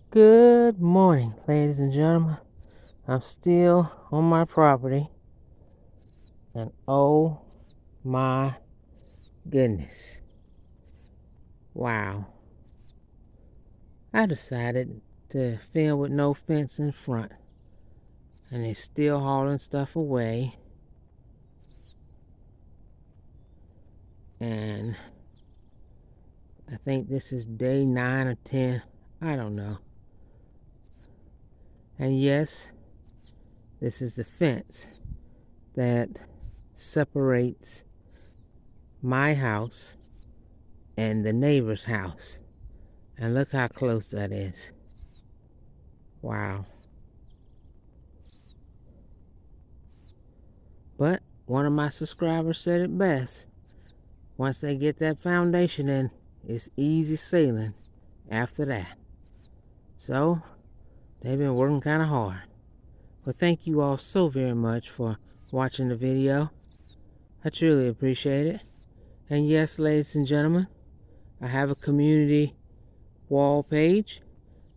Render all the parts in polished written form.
Good morning, ladies and gentlemen. I'm still on my property, and oh my goodness. Wow. I decided to film with no fence in front, and they're still hauling stuff away. And I think this is day 9 or 10. I don't know. And yes, this is the fence that separates my house and the neighbor's house. And look how close that is. Wow. But one of my subscribers said it best. Once they get that foundation in, it's easy sailing after that. So, they've been working kind of hard. But thank you all so very much for watching the video. I truly appreciate it. And yes, ladies and gentlemen, I have a community wall page.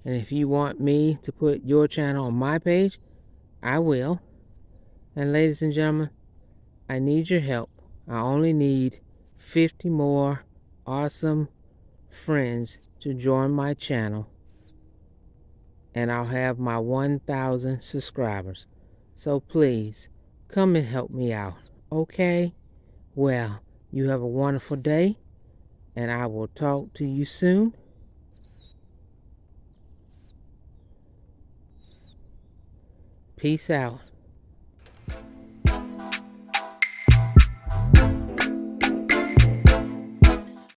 And if you want me to put your channel on my page, I will. And ladies and gentlemen, I need your help. I only need 50 more awesome friends to join my channel, and I'll have my 1,000 subscribers. So please, come and help me out, okay? Well, you have a wonderful day, and I will talk to you soon. Peace out.